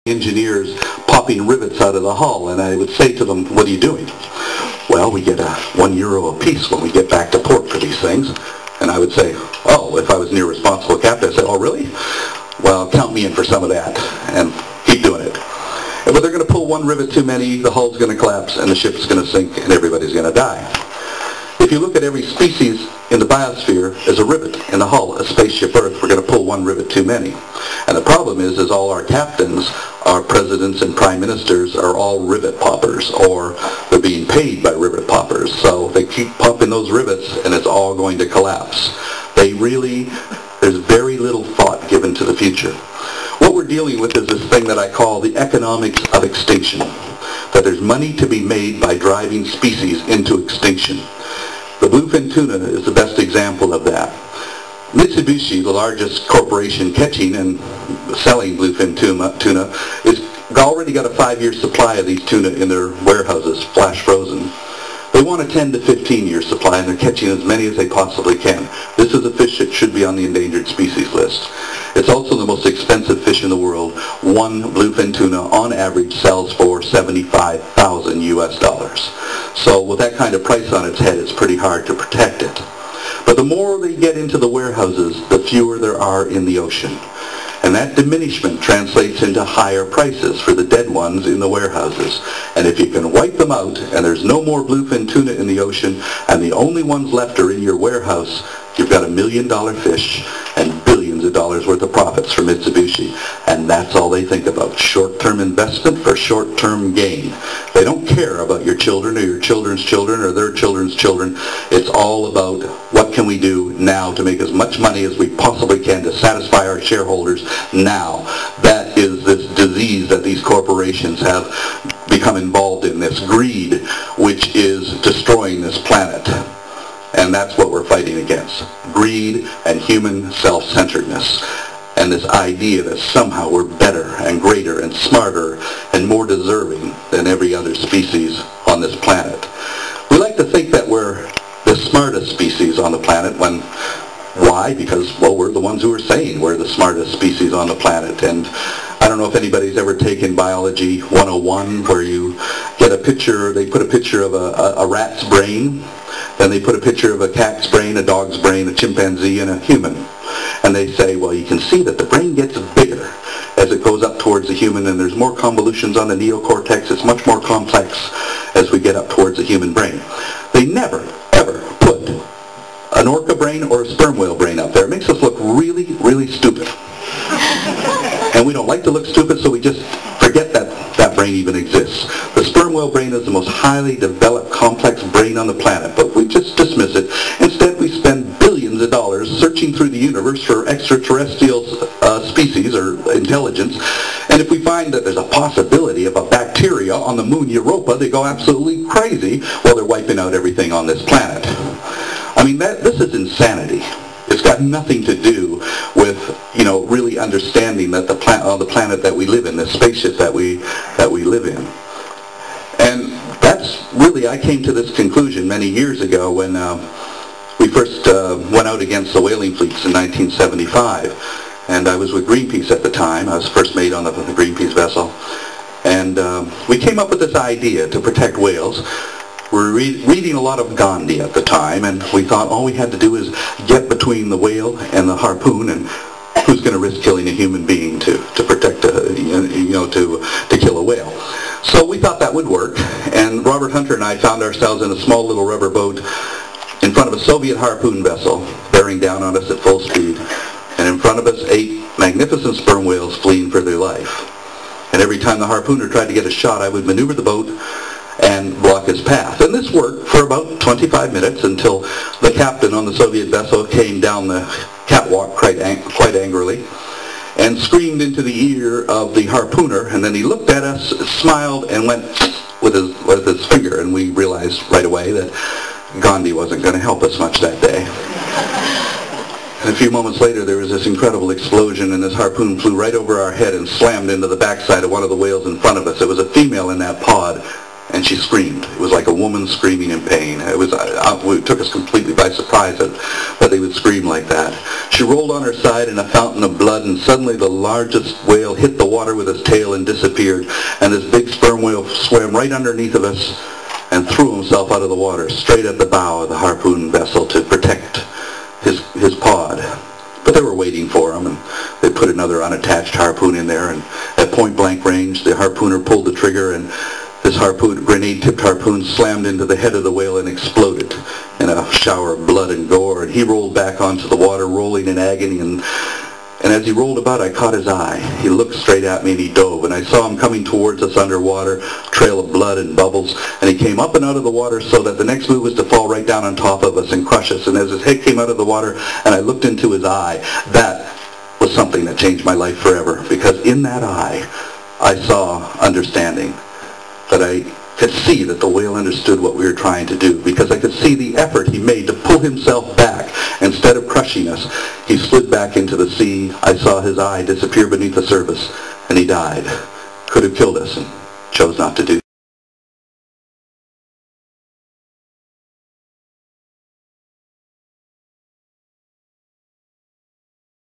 engineers popping rivets out of the hull, and I would say to them, what are you doing? Well, we get €1 a piece when we get back to port for these things. And I would say, oh, if I was near responsible captain, I'd say, oh, really? Well, count me in for some of that, and keep doing it. And but they're going to pull one rivet too many, the hull's going to collapse, and the ship's going to sink, and everybody's going to die. If you look at every species in the biosphere as a rivet in the hull, a spaceship Earth, we're going to pull one rivet too many. And the problem is all our captains, our presidents and prime ministers are all rivet poppers, or they're being paid by rivet poppers. So they keep popping those rivets, and it's all going to collapse. There's very little thought given to the future. What we're dealing with is this thing that I call the economics of extinction, that there's money to be made by driving species into extinction. The bluefin tuna is the best example of that. Mitsubishi, the largest corporation catching and selling bluefin tuna, is already got a 5-year supply of these tuna in their warehouses, flash frozen. They want a 10 to 15-year supply, and they're catching as many as they possibly can. This is a fish that should be on the endangered species list. It's also the most expensive fish in the world. One bluefin tuna, on average, sells for $75,000 US. So with that kind of price on its head, it's pretty hard to protect it. But the more they get into the warehouses, the fewer there are in the ocean. And that diminishment translates into higher prices for the dead ones in the warehouses. And if you can wipe them out, and there's no more bluefin tuna in the ocean, and the only ones left are in your warehouse, you've got $1 million fish and billions of dollars worth of profits for Mitsubishi. And that's all they think about, short-term investment for short-term gain. They don't care about your children or your children's children or their children's children. It's all about what can we do now to make as much money as we possibly can to satisfy our shareholders now. That is this disease that these corporations have become involved in, this greed, which is destroying this planet. And that's what we're fighting against. Greed and human self-centeredness. And this idea that somehow we're better and greater and smarter and more deserving than every other species on this planet. We like to think that we're the smartest species on the planet when, why? Because, well, we're the ones who are saying we're the smartest species on the planet. And I don't know if anybody's ever taken Biology 101, where you get a picture, they put a picture of a rat's brain, then they put a picture of a cat's brain, a dog's brain, a chimpanzee, and a human. And they say, well, you can see that the brain gets bigger as it goes up towards the human, and there's more convolutions on the neocortex. It's much more complex as we get up towards the human brain. They never, ever put an orca brain or a sperm whale brain up there. It makes us look really, really stupid. And we don't like to look stupid, so we just forget that that brain even exists. The sperm whale brain is the most highly developed, complex brain on the planet, but we just dismiss it. Instead, we spend billions of dollars searching through the universe for extraterrestrial species or intelligence, and if we find that there's a possibility of a bacteria on the moon Europa, they go absolutely crazy while they're wiping out everything on this planet. I mean, this is insanity. It's got nothing to do with, really understanding that the planet that we live in, the spaceship that we live in. And that's really, I came to this conclusion many years ago when we first went out against the whaling fleets in 1975. And I was with Greenpeace at the time. I was first mate on the Greenpeace vessel. And we came up with this idea to protect whales. We were reading a lot of Gandhi at the time, and we thought all we had to do is get between the whale and the harpoon, and who's going to risk killing a human being to protect, to kill a whale. So we thought that would work, and Robert Hunter and I found ourselves in a small little rubber boat in front of a Soviet harpoon vessel bearing down on us at full speed, and in front of us 8 magnificent sperm whales fleeing for their life. And every time the harpooner tried to get a shot, I would maneuver the boat and block his path. And this worked for about 25 minutes until the captain on the Soviet vessel came down the catwalk quite angrily and screamed into the ear of the harpooner, and then he looked at us, smiled, and went with his finger, and we realized right away that Gandhi wasn't going to help us much that day. And a few moments later, there was this incredible explosion, and this harpoon flew right over our head and slammed into the backside of one of the whales in front of us. It was a female in that pod, and she screamed. It was like a woman screaming in pain. It took us completely by surprise that they would scream like that. Sure She rolled on her side in a fountain of blood, and suddenly the largest whale hit the water with its tail and disappeared, and this big sperm whale swam right underneath of us and threw himself out of the water, straight at the bow of the harpoon vessel to protect his pod. But they were waiting for him, and they put another unattached harpoon in there, and at point-blank range, the harpooner pulled the trigger, and this grenade-tipped harpoon slammed into the head of the whale and exploded in a shower of blood and gore, and he rolled back onto the water, rolling in agony, and as he rolled about, I caught his eye. He looked straight at me, and he dove, and I saw him coming towards us underwater, trail of blood and bubbles, and he came up and out of the water so that the next move was to fall right down on top of us and crush us, and as his head came out of the water and I looked into his eye, that was something that changed my life forever, because in that eye, I saw understanding, that I could see that the whale understood what we were trying to do, because I could see the effort he made to pull himself back. Instead of crushing us, he slid back into the sea. I saw his eye disappear beneath the surface, and he died. Could have killed us, and chose not to do.